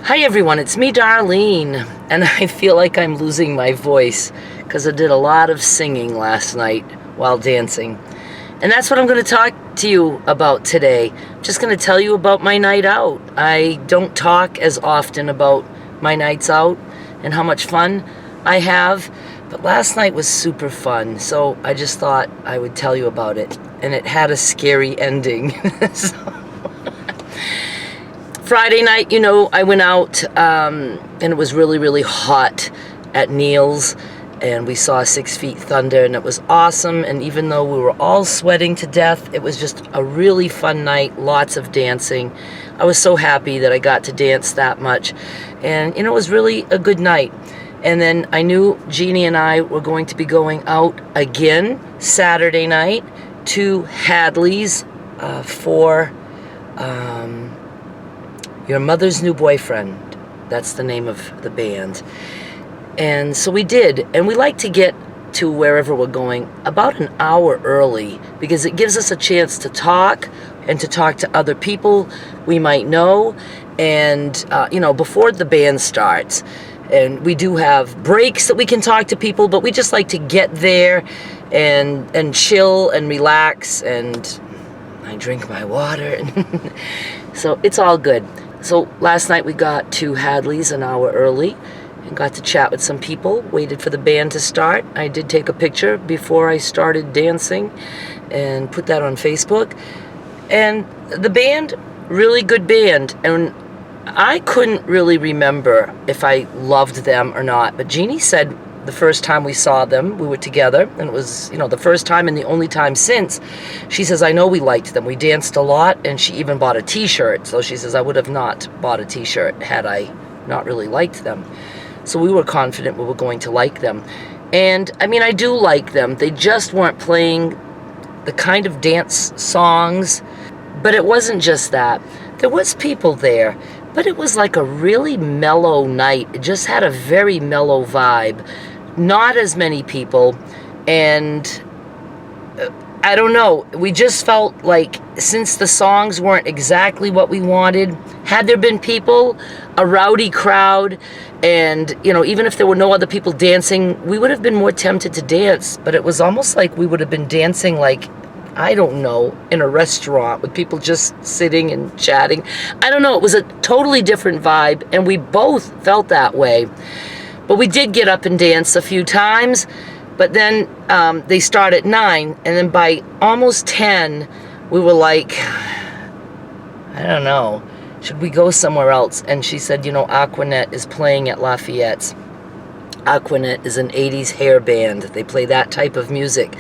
Hi everyone, it's me Darlene, and I feel like I'm losing my voice because I did a lot of singing last night while dancing. And that's what I'm going to talk to you about today. I'm just going to tell you about my night out. I don't talk as often about my nights out and how much fun I have, but last night was super fun, so I just thought I would tell you about it. And it had a scary ending. Friday night, I went out and it was really, really hot at Neil's, and we saw 6 Feet Thunder, and it was awesome. And even though we were all sweating to death, it was just a really fun night, lots of dancing. I was so happy that I got to dance that much, and it was really a good night. And then I knew Jeannie and I were going to be going out again Saturday night to Hadley's for Your Mother's New Boyfriend. That's the name of the band. And so we did, and we like to get to wherever we're going about an hour early because it gives us a chance to talk and to talk to other people we might know, and before the band starts. And we do have breaks that we can talk to people, but we just like to get there and chill and relax, and I drink my water. So it's all good. So last night we got to Hadley's an hour early and got to chat with some people, waited for the band to start. I did take a picture before I started dancing and put that on Facebook. And the band, really good band. And I couldn't really remember if I loved them or not, but Jeannie said the first time we saw them, we were together, and it was, the first time and the only time since. She says, I know we liked them. We danced a lot, and she even bought a t-shirt. So she says, I would have not bought a t-shirt had I not really liked them. So we were confident we were going to like them. And, I do like them. They just weren't playing the kind of dance songs. But it wasn't just that. There was people there, but it was like a really mellow night. It just had a very mellow vibe. Not as many people, and I don't know, we just felt like since the songs weren't exactly what we wanted, had there been people, a rowdy crowd, and even if there were no other people dancing, we would have been more tempted to dance. But it was almost like we would have been dancing, like, I don't know, in a restaurant with people just sitting and chatting. I don't know, it was a totally different vibe, and we both felt that way. But we did get up and dance a few times, but then they start at 9, and then by almost 10, we were like, I don't know, should we go somewhere else? And she said, Aquanet is playing at Lafayette's. Aquanet is an 80s hair band. They play that type of music.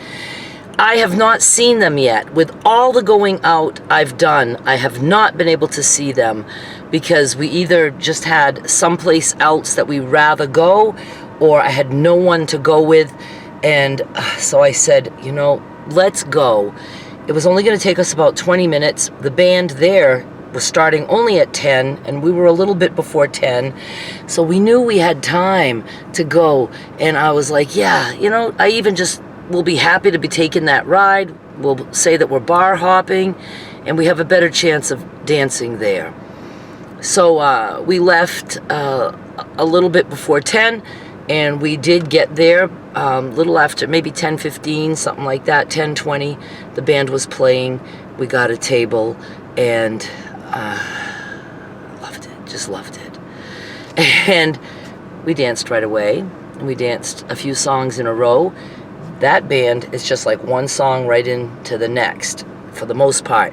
I have not seen them yet. With all the going out I've done, I have not been able to see them because we either just had someplace else that we rather go, or I had no one to go with. And so I said, let's go. It was only going to take us about 20 minutes. The band there was starting only at 10, and we were a little bit before 10. So we knew we had time to go. And I was like, yeah, I even just we'll be happy to be taking that ride. We'll say that we're bar hopping, and we have a better chance of dancing there. So we left a little bit before 10, and we did get there a little after, maybe 10:15, something like that, 10:20. The band was playing. We got a table, and loved it, just loved it. And we danced right away, and we danced a few songs in a row. That band is just like one song right into the next, for the most part.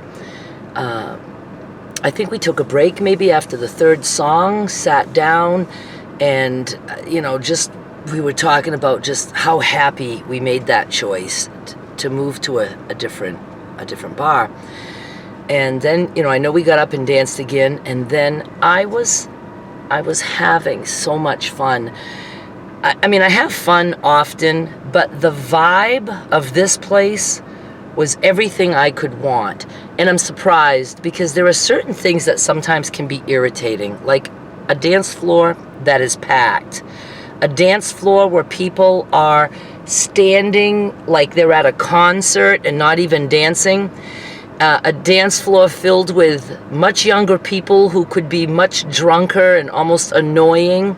I think we took a break maybe after the third song, sat down, and, we were talking about just how happy we made that choice to move to a different bar. And then, I know we got up and danced again, and then I was having so much fun. I have fun often, but the vibe of this place was everything I could want. And I'm surprised because there are certain things that sometimes can be irritating, like a dance floor that is packed. A dance floor where people are standing like they're at a concert and not even dancing. a dance floor filled with much younger people who could be much drunker and almost annoying.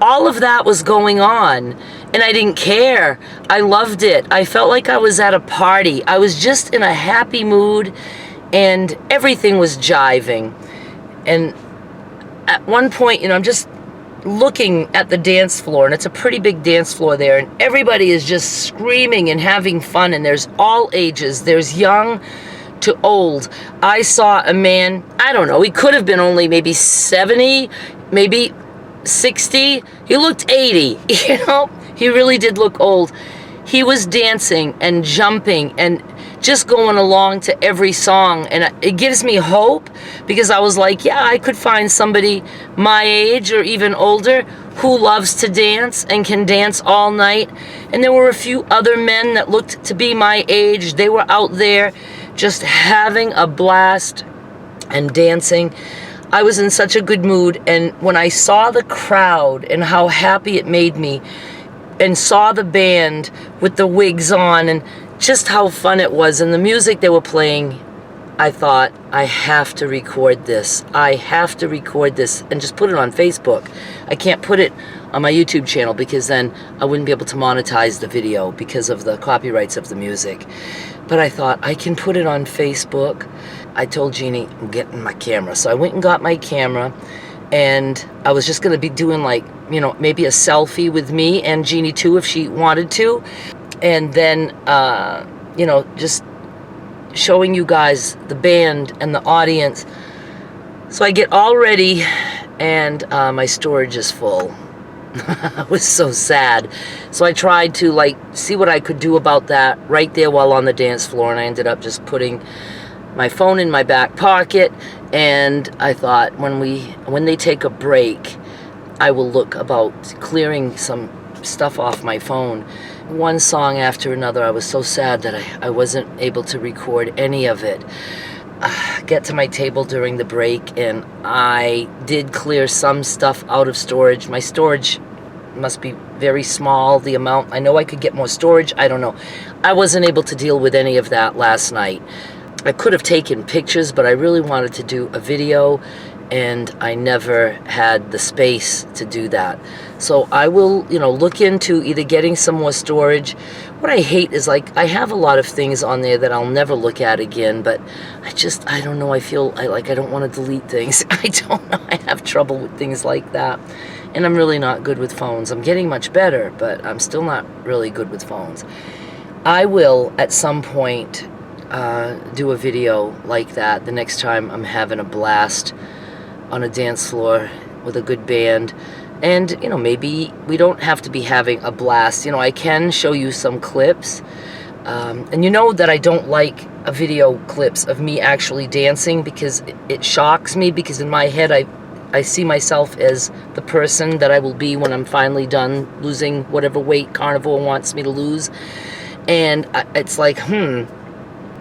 All of that was going on, and I didn't care. I loved it. I felt like I was at a party. I was just in a happy mood, and everything was jiving. And at one point, I'm just looking at the dance floor, and it's a pretty big dance floor there, and everybody is just screaming and having fun, and there's all ages. There's young to old. I saw a man, I don't know, he could have been only maybe 70, maybe 60. He looked 80, he really did look old. He was dancing and jumping and just going along to every song, and it gives me hope, because I was like, yeah, I could find somebody my age or even older who loves to dance and can dance all night. And there were a few other men that looked to be my age. They were out there just having a blast and dancing. I was in such a good mood, and when I saw the crowd and how happy it made me, and saw the band with the wigs on and just how fun it was, and the music they were playing, I thought, I have to record this. I have to record this and just put it on Facebook. I can't put it on my YouTube channel, because then I wouldn't be able to monetize the video because of the copyrights of the music. But I thought, I can put it on Facebook. I told Jeannie, I'm getting my camera. So I went and got my camera, and I was just going to be doing maybe a selfie with me and Jeannie too, if she wanted to. And then, just showing you guys the band and the audience. So I get all ready, and my storage is full. I was so sad. So I tried to see what I could do about that right there while on the dance floor, and I ended up just putting my phone in my back pocket. And I thought, when they take a break, I will look about clearing some stuff off my phone. One song after another, I was so sad that I wasn't able to record any of it. Get to my table during the break, and I did clear some stuff out of storage. My storage must be very small, the amount. I know I could get more storage. I don't know. I wasn't able to deal with any of that last night. I could have taken pictures, but I really wanted to do a video, and I never had the space to do that. So I will, look into either getting some more storage. What I hate is I have a lot of things on there that I'll never look at again, but I don't know, I feel I don't want to delete things. I don't know, I have trouble with things like that. And I'm really not good with phones. I'm getting much better, but I'm still not really good with phones. I will, at some point, do a video like that the next time I'm having a blast on a dance floor with a good band. And maybe we don't have to be having a blast. I can show you some clips, and that I don't like video clips of me actually dancing, because it shocks me, because in my head I see myself as the person that I will be when I'm finally done losing whatever weight carnivore wants me to lose. And it's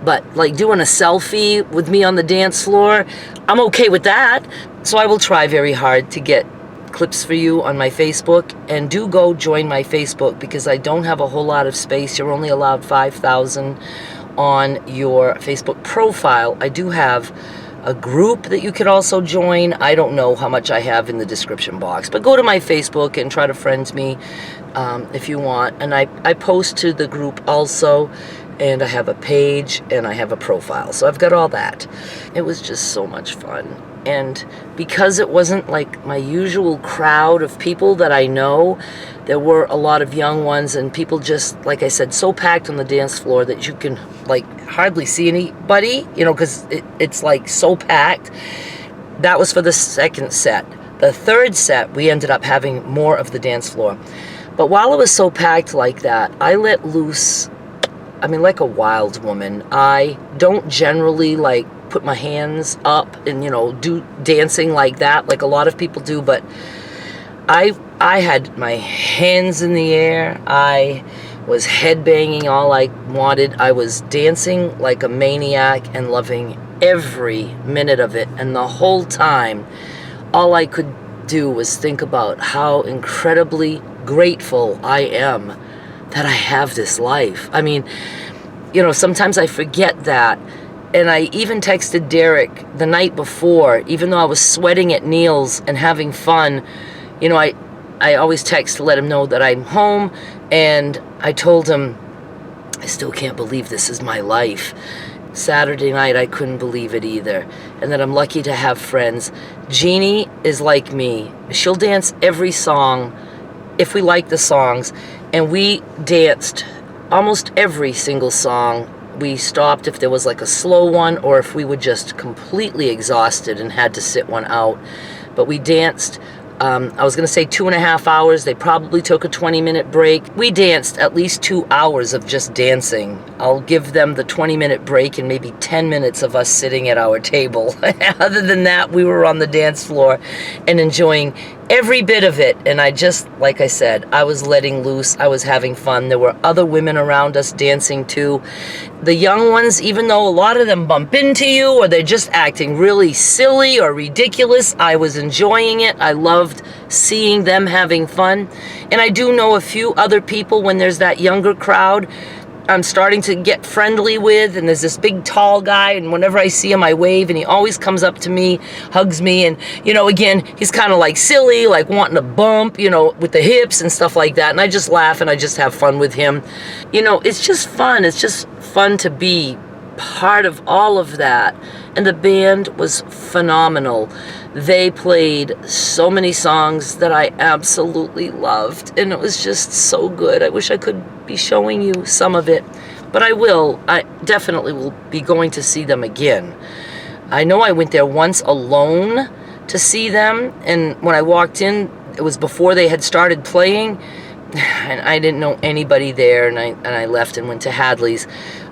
but doing a selfie with me on the dance floor, I'm okay with that. So I will try very hard to get clips for you on my Facebook, and do go join my Facebook, because I don't have a whole lot of space. You're only allowed 5,000 on your Facebook profile. I do have a group that you could also join. I don't know how much I have in the description box, but go to my Facebook and try to friend me if you want. And I post to the group also, and I have a page and I have a profile. So I've got all that. It was just so much fun. And because it wasn't my usual crowd of people that I know, there were a lot of young ones, and people just, like I said, so packed on the dance floor that you can hardly see anybody, because it's so packed. That was for the second set. The third set, we ended up having more of the dance floor. But while it was so packed like that, I let loose, like a wild woman. I don't generally put my hands up and do dancing like that like a lot of people do, but I had my hands in the air. I was headbanging all I wanted. I was dancing like a maniac and loving every minute of it. And the whole time, all I could do was think about how incredibly grateful I am that I have this life. Sometimes I forget that, And I even texted Derek the night before, even though I was sweating at Neil's and having fun. You know, I always text to let him know that I'm home, and I told him, I still can't believe this is my life. Saturday night, I couldn't believe it either. And that I'm lucky to have friends. Jeannie is like me. She'll dance every song if we like the songs. And we danced almost every single song. We stopped if there was like a slow one or if we were just completely exhausted and had to sit one out. But we danced, I was going to say 2.5 hours. They probably took a 20-minute break. We danced at least 2 hours of just dancing. I'll give them the 20-minute break and maybe 10 minutes of us sitting at our table. Other than that, we were on the dance floor and enjoying every bit of it. And I just, like I said, I was letting loose. I was having fun. There were other women around us dancing too. The young ones, even though a lot of them bump into you or they're just acting really silly or ridiculous, I was enjoying it. I loved seeing them having fun. And I do know a few other people when there's that younger crowd I'm starting to get friendly with, and there's this big tall guy, and whenever I see him I wave, and he always comes up to me, hugs me, and you know, again, he's kind of like silly, like wanting to bump, you know, with the hips and stuff like that, and I just laugh and I just have fun with him. You know, it's just fun. It's just fun to be part of all of that. And the band was phenomenal. They played so many songs that I absolutely loved, and it was just so good. I wish I could be showing you some of it, but I will. I definitely will be going to see them again. I know I went there once alone to see them, and when I walked in, it was before they had started playing, and I didn't know anybody there, and I left and went to Hadley's.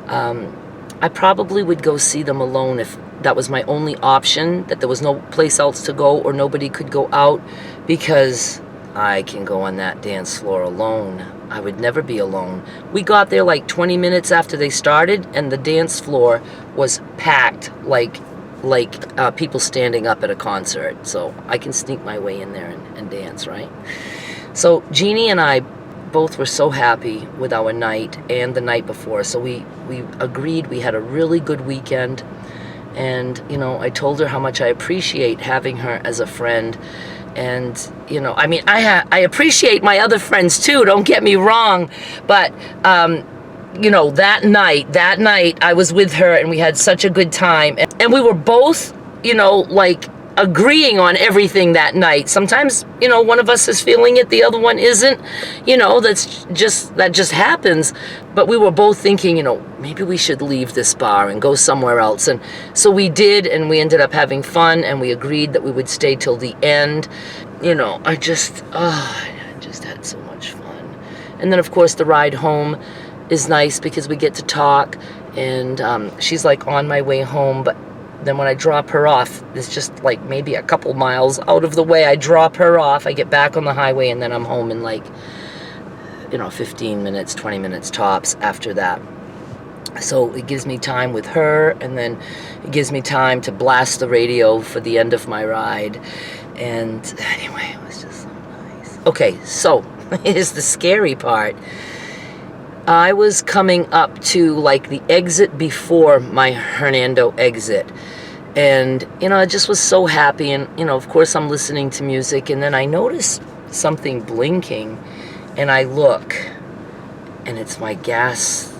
I probably would go see them alone if that was my only option, that there was no place else to go or nobody could go out, because I can go on that dance floor alone. I would never be alone. We got there like 20 minutes after they started, and the dance floor was packed like people standing up at a concert. So I can sneak my way in there and dance, right? So Jeannie and I both were so happy with our night and the night before. So we agreed we had a really good weekend. And, you know, I told her how much I appreciate having her as a friend. And, you know, I mean, I appreciate my other friends too, don't get me wrong. But, you know, that night I was with her and we had such a good time. And we were both, you know, like agreeing on everything that night. Sometimes, you know, one of us is feeling it, the other one isn't. You know, that just happens. But we were both thinking, you know, maybe we should leave this bar and go somewhere else. And so we did, and we ended up having fun, and we agreed that we would stay till the end. You know, I just had so much fun. And then, of course, the ride home is nice because we get to talk, and she's like on my way home, but then when I drop her off, it's just like maybe a couple miles out of the way. I drop her off, I get back on the highway, and then I'm home in like, you know, 15 minutes, 20 minutes tops after that. So it gives me time with her, and then it gives me time to blast the radio for the end of my ride. And anyway, it was just so nice. Okay, so here's the scary part. I was coming up to like the exit before my Hernando exit, and you know, I just was so happy. And you know, of course I'm listening to music, and then I notice something blinking, and I look, and it's my gas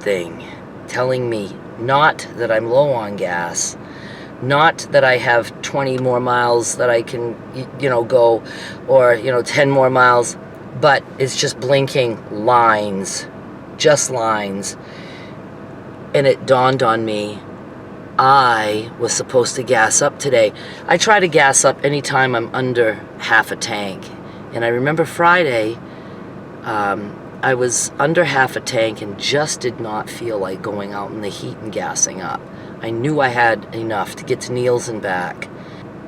thing telling me not that I'm low on gas, not that I have 20 more miles that I can, you know, go, or, you know, 10 more miles, but it's just blinking lines, just lines. And it dawned on me, I was supposed to gas up today. I try to gas up anytime I'm under half a tank. And I remember Friday, I was under half a tank and just did not feel like going out in the heat and gassing up. I knew I had enough to get to Neil's and back.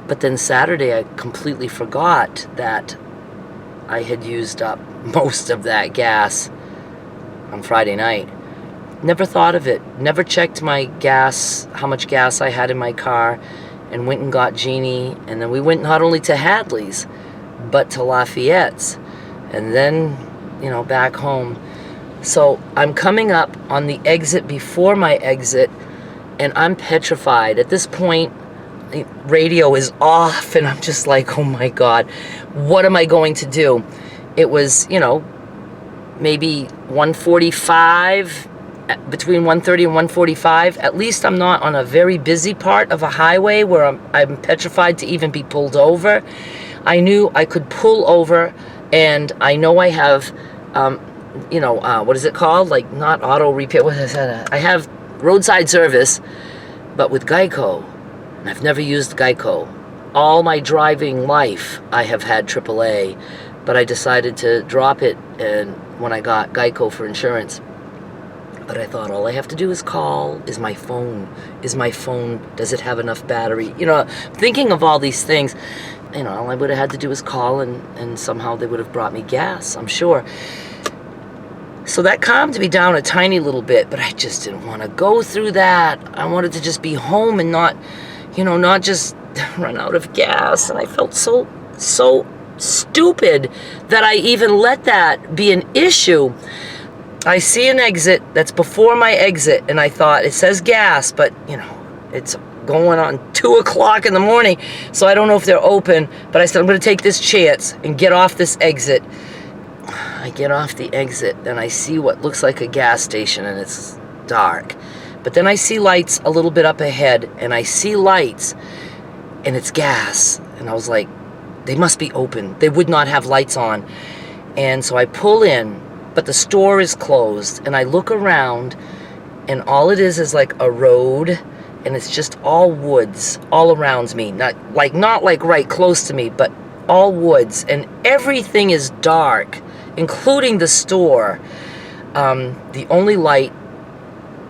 But then Saturday, I completely forgot that I had used up most of that gas on Friday night. Never thought of it. Never checked my gas, how much gas I had in my car, and went and got Jeannie. And then we went not only to Hadley's, but to Lafayette's. And then, you know, back home. So I'm coming up on the exit before my exit, and I'm petrified. At this point, the radio is off, and I'm just like, oh my God, what am I going to do? It was, maybe 1:45, between 1:30 and 1:45. At least I'm not on a very busy part of a highway where I'm petrified to even be pulled over. I knew I could pull over, and I know I have, what is it called? Like, not auto repair. What is that? I have roadside service, but with Geico. And I've never used Geico. All my driving life, I have had AAA, but I decided to drop it and when I got Geico for insurance. But I thought, all I have to do is call. Is my phone, does it have enough battery? Thinking of all these things, all I would have had to do is call, and somehow they would have brought me gas, I'm sure. So that calmed me down a tiny little bit, but I just didn't want to go through that. I wanted to just be home and not just run out of gas. And I felt so stupid that I even let that be an issue. I see an exit that's before my exit, and I thought, it says gas, but it's going on 2 o'clock in the morning, so I don't know if they're open. But I said, I'm going to take this chance and get off this exit. I get off the exit, and I see what looks like a gas station, and it's dark. But then I see lights a little bit up ahead, and I see lights, and it's gas. And I was like, they must be open. They would not have lights on. And so I pull in, but the store is closed, and I look around, and all it is like a road, and it's just all woods all around me. Not like right close to me, but all woods, and everything is dark, including the store. The only light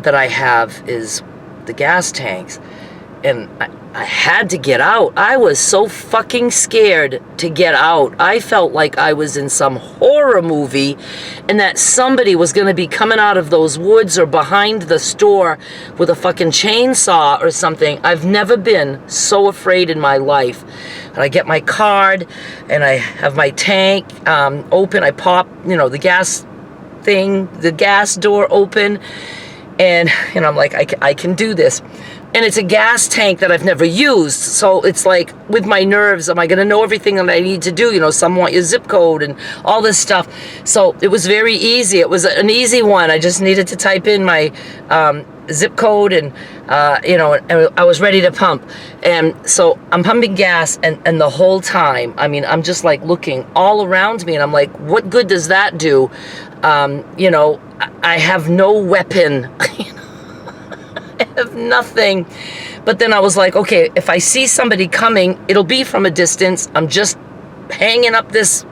that I have is the gas tanks, and I had to get out. I was so fucking scared to get out. I felt like I was in some horror movie, and that somebody was going to be coming out of those woods or behind the store with a fucking chainsaw or something. I've never been so afraid in my life. And I get my card, and I have my tank open. I pop, the gas thing, the gas door open, and I'm like, I can do this. And it's a gas tank that I've never used. So it's like, with my nerves, am I going to know everything that I need to do? Some want your zip code and all this stuff. So it was very easy. It was an easy one. I just needed to type in my zip code, and I was ready to pump. And so I'm pumping gas, and the whole time, I'm just like looking all around me, and I'm like, what good does that do? I have no weapon. I have nothing. But then I was like, okay, if I see somebody coming, it'll be from a distance. I'm just hanging up this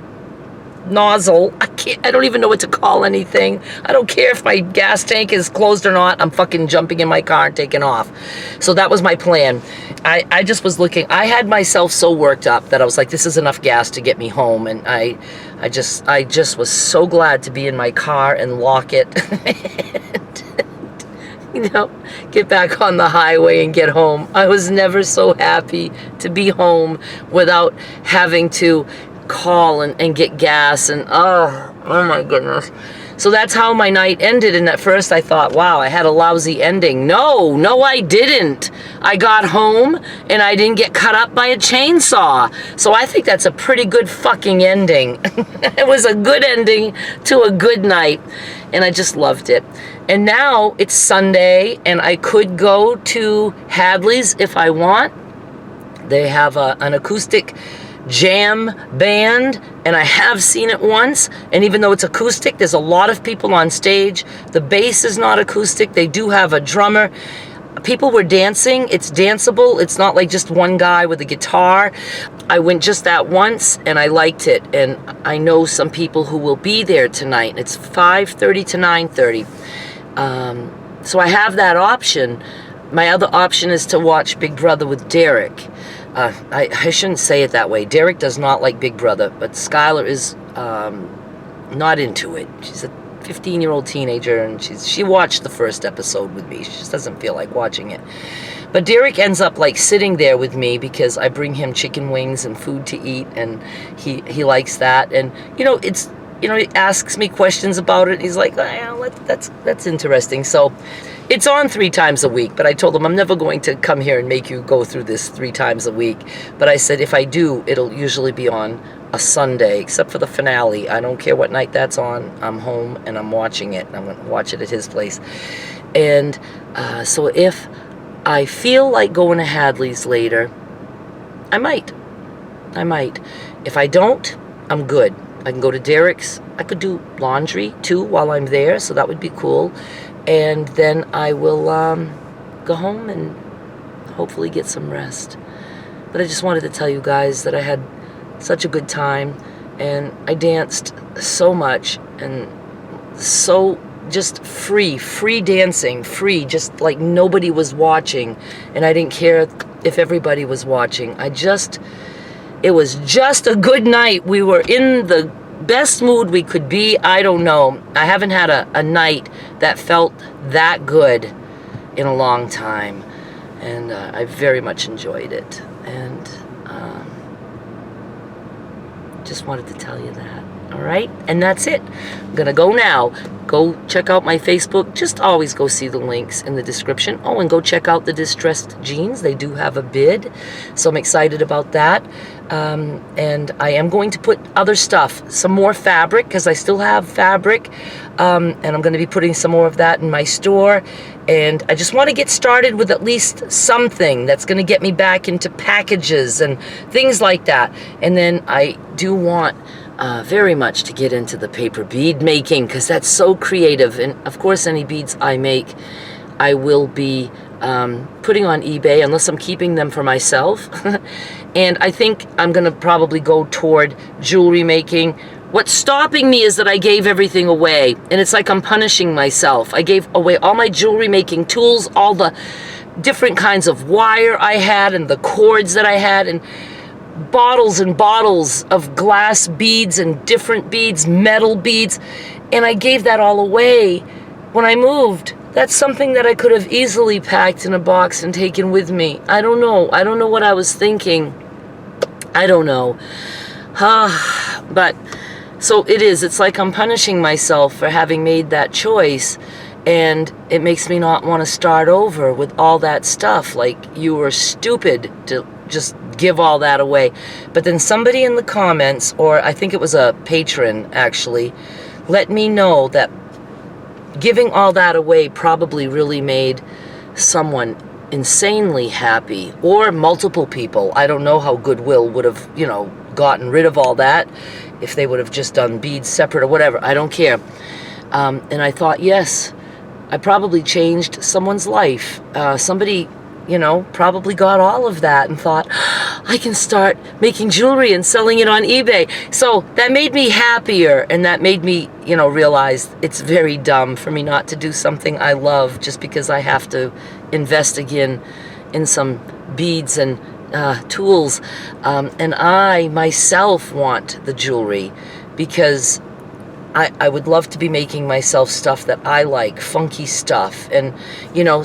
nozzle. I don't even know what to call anything. I don't care if my gas tank is closed or not. I'm fucking jumping in my car and taking off. So that was my plan. I just was looking. I had myself so worked up that I was like, this is enough gas to get me home. And I just was so glad to be in my car and lock it. Get back on the highway and get home. I was never so happy to be home without having to call and get gas, and oh my goodness. So that's how my night ended, and at first I thought, wow, I had a lousy ending. No, I didn't. I got home, and I didn't get cut up by a chainsaw. So I think that's a pretty good fucking ending. It was a good ending to a good night, and I just loved it. And now it's Sunday, and I could go to Hadley's if I want. They have an acoustic jam band, and I have seen it once, and even though it's acoustic, there's a lot of people on stage. The bass is not acoustic. They do have a drummer. People were dancing. It's danceable. It's not like just one guy with a guitar. I went just that once, and I liked it, and I know some people who will be there tonight. It's 5:30 to 9:30. So I have that option. My other option is to watch Big Brother with Derek. I shouldn't say it that way. Derek does not like Big Brother, but Skylar is not into it. She's a 15-year-old teenager, and she watched the first episode with me. She just doesn't feel like watching it. But Derek ends up like sitting there with me because I bring him chicken wings and food to eat, and he likes that. And he asks me questions about it. He's like, oh, that's interesting. So It's on 3 times a week, but I told them I'm never going to come here and make you go through this 3 times a week. But I said if I do, it'll usually be on a Sunday, except for the finale. I don't care what night that's on. I'm home and I'm watching it. And I'm going to watch it at his place. And so if I feel like going to Hadley's later, I might. If I don't, I'm good. I can go to Derek's. I could do laundry too while I'm there, so that would be cool. And then I will go home and hopefully get some rest. But I just wanted to tell you guys that I had such a good time, and I danced so much, and so just free dancing, just like nobody was watching, and I didn't care if everybody was watching. It was just a good night. We were in the best mood we could be. I don't know. I haven't had a night that felt that good in a long time. And I very much enjoyed it. And just wanted to tell you that. All right? And that's it. I'm going to go now. Go check out my Facebook. Just always go see the links in the description. Oh, and go check out the distressed jeans. They do have a bid. So I'm excited about that. And I am going to put other stuff, some more fabric, because I still have fabric. And I'm going to be putting some more of that in my store. And I just want to get started with at least something that's going to get me back into packages and things like that. And then I do want very much to get into the paper bead making, because that's so creative. And of course, any beads I make, I will be putting on eBay, unless I'm keeping them for myself. And I think I'm going to probably go toward jewelry making. What's stopping me is that I gave everything away, and it's like I'm punishing myself. I gave away all my jewelry making tools, all the different kinds of wire I had, and the cords that I had, and bottles and bottles of glass beads and different beads, metal beads, and I gave that all away when I moved. That's something that I could have easily packed in a box and taken with me. I don't know what I was thinking. I don't know. But so it's like I'm punishing myself for having made that choice, and it makes me not want to start over with all that stuff. Like, you were stupid to just give all that away. But then somebody in the comments, or I think it was a patron actually, let me know that giving all that away probably really made someone insanely happy, or multiple people. I don't know how Goodwill would have, gotten rid of all that, if they would have just done beads separate or whatever. I don't care. And I thought, yes, I probably changed someone's life. Somebody, probably got all of that and thought, I can start making jewelry and selling it on eBay. So that made me happier, and that made me, realize it's very dumb for me not to do something I love just because I have to invest again in some beads and tools. And I myself want the jewelry, because I would love to be making myself stuff that I like, funky stuff. And,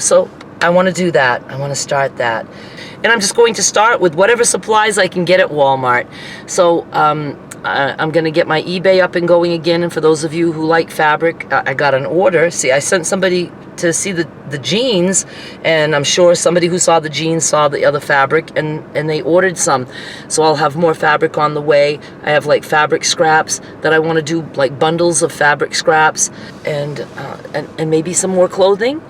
so I want to do that. I want to start that. And I'm just going to start with whatever supplies I can get at Walmart. So I'm going to get my eBay up and going again. And for those of you who like fabric, I got an order. See, I sent somebody to see the jeans, and I'm sure somebody who saw the jeans saw the other fabric, and they ordered some. So I'll have more fabric on the way. I have like fabric scraps that I want to do, like bundles of fabric scraps, and maybe some more clothing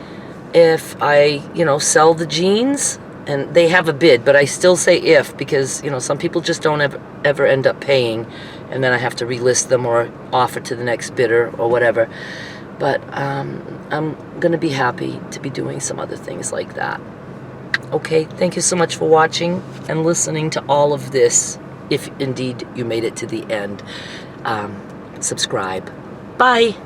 if I, sell the jeans. And they have a bid, but I still say if, because, some people just don't ever end up paying, and then I have to relist them or offer to the next bidder or whatever. But I'm going to be happy to be doing some other things like that. Okay, thank you so much for watching and listening to all of this, if indeed you made it to the end. Subscribe. Bye.